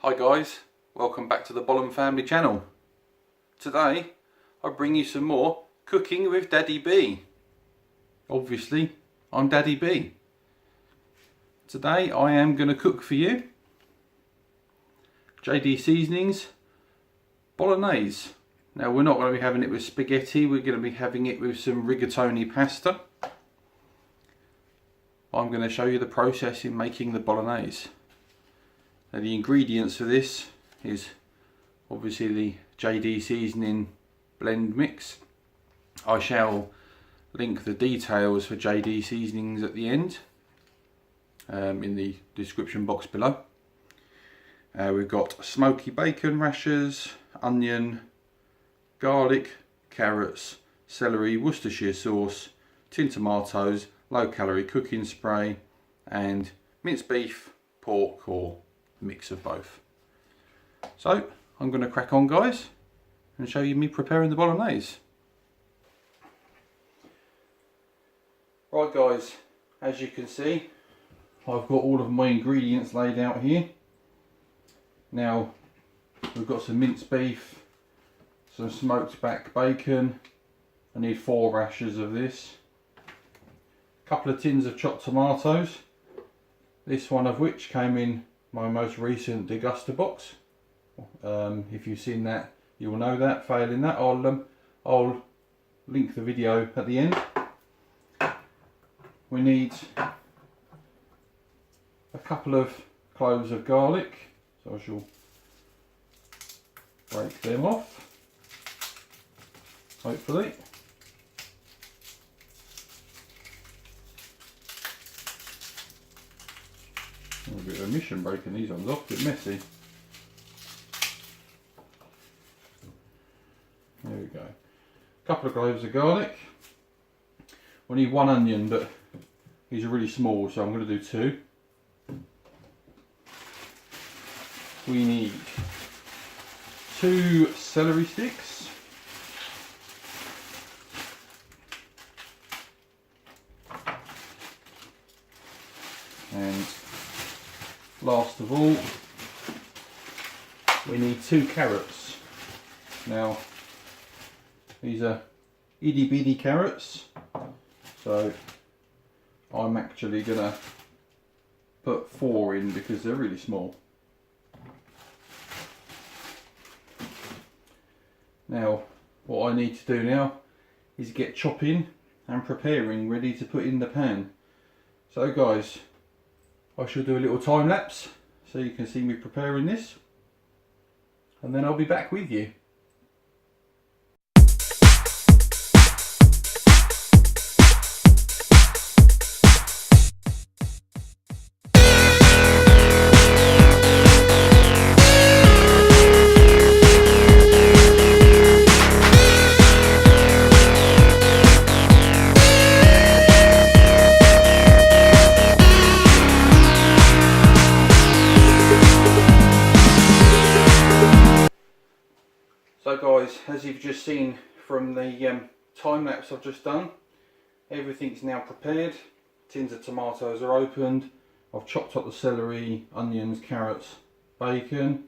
Hi guys, welcome back to the Bolham family channel. Today I bring you some more cooking with Daddy B. Obviously I'm Daddy B. Today I am going to cook for you JD Seasonings Bolognese. Now we're not going to be having it with spaghetti, we're going to be having it with some rigatoni pasta. I'm going to show you the process in making the Bolognese. Now the ingredients for this is obviously the JD seasoning blend mix. I shall link the details for JD seasonings at the end in the description box below. We've got smoky bacon rashers, onion, garlic, carrots, celery, Worcestershire sauce, tin tomatoes, low calorie cooking spray and minced beef, pork or mix of both. So I'm going to crack on guys and show you me preparing the Bolognese. Right guys, as you can see I've got all of my ingredients laid out here. Now we've got some minced beef, some smoked back bacon, I need 4 rashers of this, a couple of tins of chopped tomatoes, this one of which came in my most recent deguster box. If you've seen that you will know that. Failing that I'll link the video at the end. We need a couple of cloves of garlic, so I shall break them off, hopefully. A bit of a mission breaking these ones off, a bit messy. There we go. A couple of cloves of garlic. We need 1 onion, but these are really small, so I'm going to do 2. We need 2 celery sticks. And last of all, we need 2 carrots. Now, these are itty bitty carrots, so I'm actually gonna put 4 in because they're really small. Now, what I need to do now is get chopping and preparing ready to put in the pan. So guys, I shall do a little time lapse so you can see me preparing this, and then I'll be back with you. So guys, as you've just seen from the time lapse I've just done, everything's now prepared. Tins of tomatoes are opened. I've chopped up the celery, onions, carrots, bacon.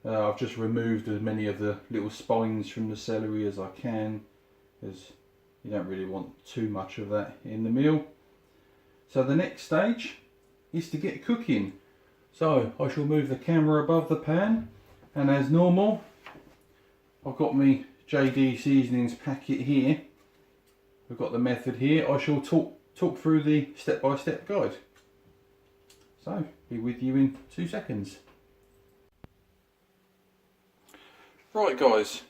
I've just removed as many of the little spines from the celery as I can, because you don't really want too much of that in the meal. So the next stage is to get cooking. So I shall move the camera above the pan, and as normal I've got my JD Seasonings packet here. We've got the method here. I shall talk through the step-by-step guide. So, be with you in 2 seconds. Right guys,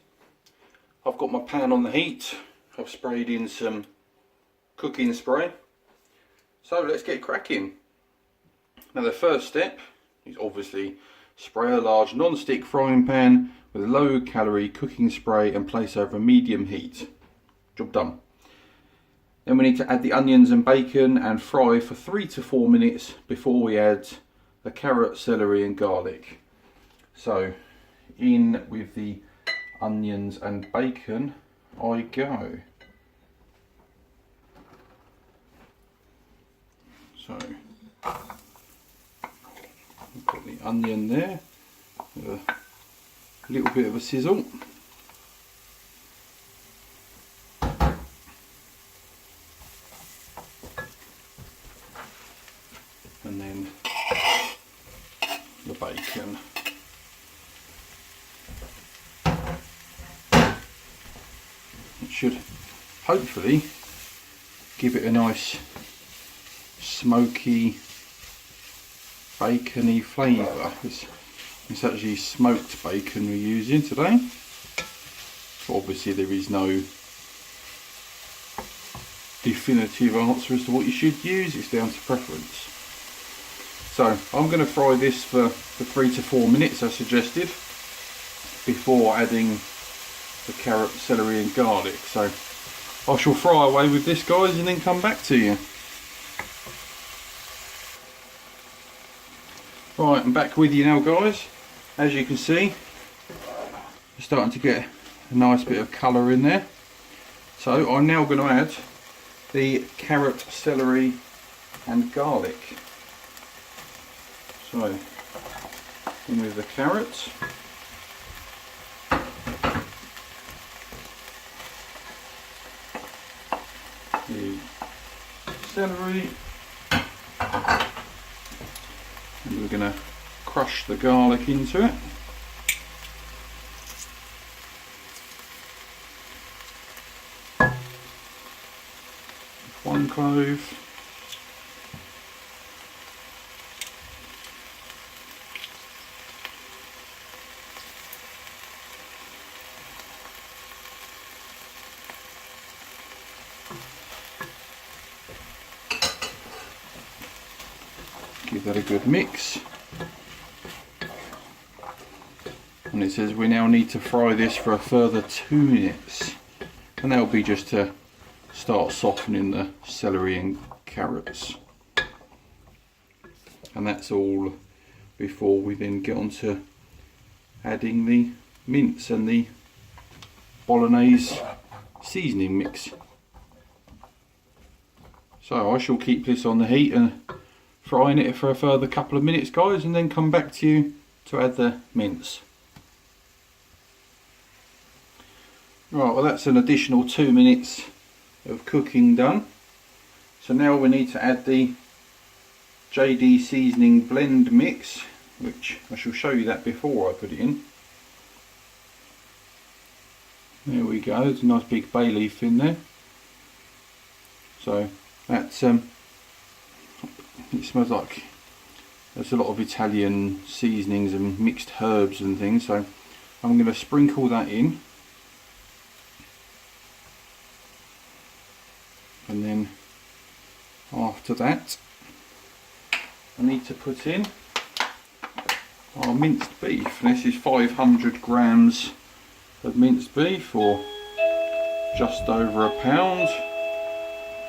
I've got my pan on the heat. I've sprayed in some cooking spray. So let's get cracking. Now the first step is obviously spray a large non-stick frying pan with low calorie cooking spray and place over medium heat. Job done. Then we need to add the onions and bacon and fry for 3 to 4 minutes before we add the carrot, celery and garlic. So in with the onions and bacon I go. So put the onion there. with a little bit of a sizzle. And then the bacon. It should hopefully give it a nice smoky, bacony flavour. It's actually smoked bacon we're using today. But obviously there is no definitive answer as to what you should use, it's down to preference. So I'm going to fry this for 3 to 4 minutes as suggested, before adding the carrot, celery and garlic. So I shall fry away with this, guys, and then come back to you. Right, I'm back with you now, guys. As you can see, we're starting to get a nice bit of colour in there. So I'm now going to add the carrot, celery and garlic. So in with the carrots. The celery, and we're going to crush the garlic into it. One clove. Give that a good mix. And it says we now need to fry this for a further 2 minutes, and that'll be just to start softening the celery and carrots. And that's all before we then get on to adding the mince and the Bolognese seasoning mix. So I shall keep this on the heat and frying it for a further couple of minutes, guys, and then come back to you to add the mince. Right, well that's an additional 2 minutes of cooking done. So now we need to add the JD seasoning blend mix, which I shall show you that before I put it in. There we go, there's a nice big bay leaf in there. So that's it smells like there's a lot of Italian seasonings and mixed herbs and things, so I'm going to sprinkle that in, and then after that I need to put in our minced beef. And this is 500 grams of minced beef, or just over a pound.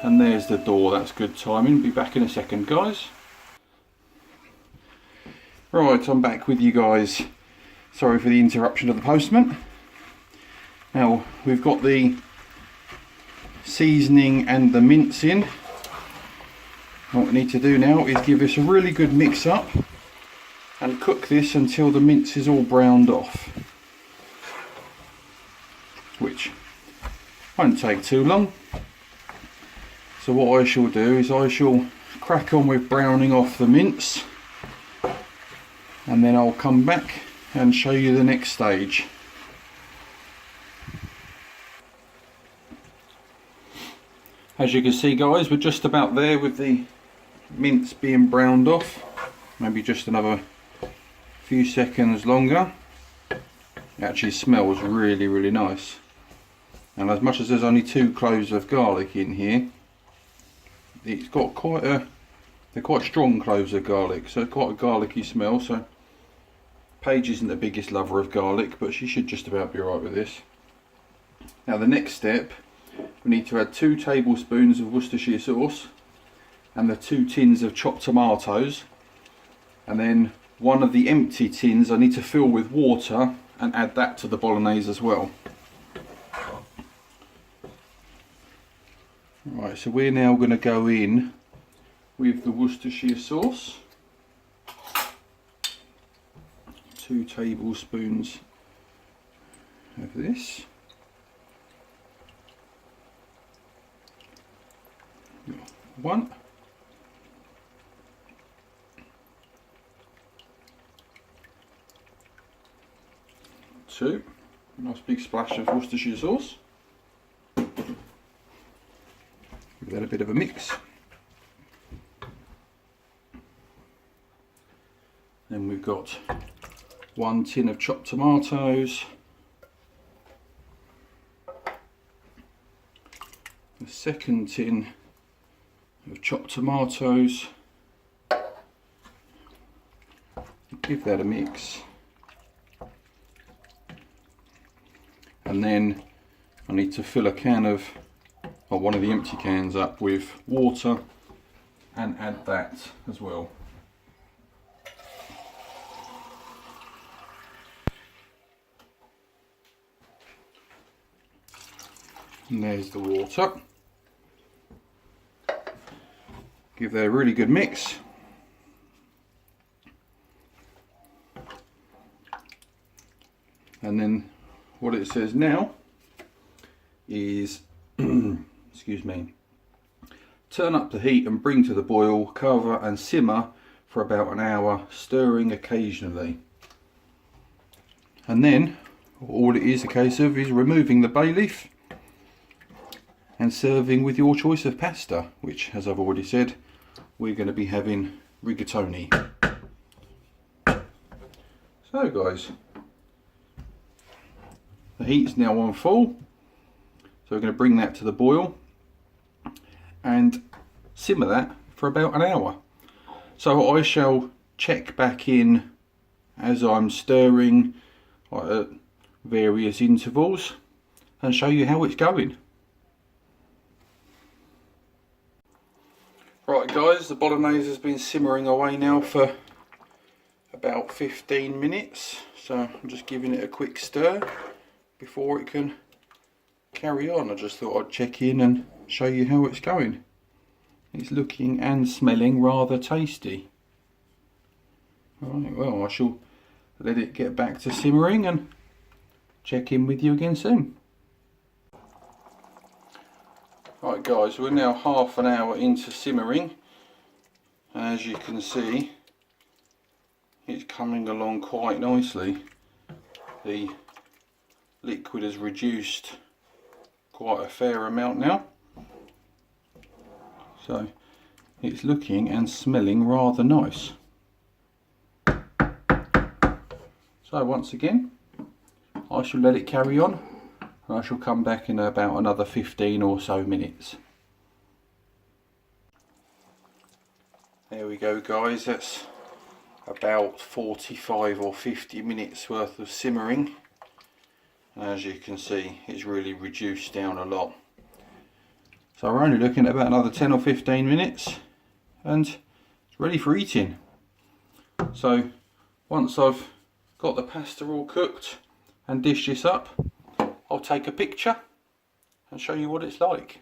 And there's the door, that's good timing. Be back in a second, guys. Right, I'm back with you guys. Sorry for the interruption of the postman. Now, we've got the seasoning and the mince in. What we need to do now is give this a really good mix up and cook this until the mince is all browned off, which won't take too long. So what I shall do is I shall crack on with browning off the mince, and then I'll come back and show you the next stage. As you can see, guys, we're just about there with the mince being browned off. Maybe just another few seconds longer. It actually smells really, really nice. And as much as there's only 2 cloves of garlic in here, it's got they're quite strong cloves of garlic, so quite a garlicky smell. So Paige isn't the biggest lover of garlic, but she should just about be alright with this. Now the next step, we need to add 2 tablespoons of Worcestershire sauce and the 2 tins of chopped tomatoes, and then one of the empty tins I need to fill with water and add that to the bolognese as well. Right, so we're now going to go in with the Worcestershire sauce. 2 tablespoons of this. 1. 2. Nice big splash of Worcestershire sauce. Give that a bit of a mix. Then we've got 1 tin of chopped tomatoes. The second tin of chopped tomatoes. Give that a mix. And then I need to fill a can of, or one of the empty cans up with water and add that as well. And there's the water. Give that a really good mix. And then what it says now is, excuse me, turn up the heat and bring to the boil, cover and simmer for about an hour, stirring occasionally. And then all it is a case of is removing the bay leaf and serving with your choice of pasta, which, as I've already said, we're going to be having rigatoni. So guys, the heat's now on full, so we're going to bring that to the boil and simmer that for about an hour. So I shall check back in as I'm stirring at various intervals and show you how it's going. Right guys, the bolognese has been simmering away now for about 15 minutes, so I'm just giving it a quick stir before it can carry on. I just thought I'd check in and show you how it's going. It's looking and smelling rather tasty. Alright, well I shall let it get back to simmering and check in with you again soon. Right guys, we're now half an hour into simmering. As you can see, it's coming along quite nicely. The liquid has reduced quite a fair amount now. So it's looking and smelling rather nice. So once again, I shall let it carry on. I shall come back in about another 15 or so minutes. There we go guys, that's about 45 or 50 minutes worth of simmering. As you can see, it's really reduced down a lot. So we're only looking at about another 10 or 15 minutes and it's ready for eating. So once I've got the pasta all cooked and dished this up, I'll take a picture and show you what it's like.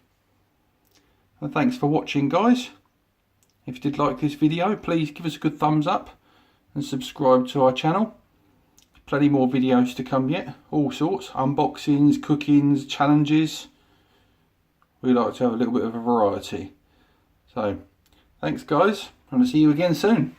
And thanks for watching guys. If you did like this video, please give us a good thumbs up and subscribe to our channel. Plenty more videos to come yet, all sorts, unboxings, cookings, challenges. We like to have a little bit of a variety. So thanks guys, and I'll see you again soon.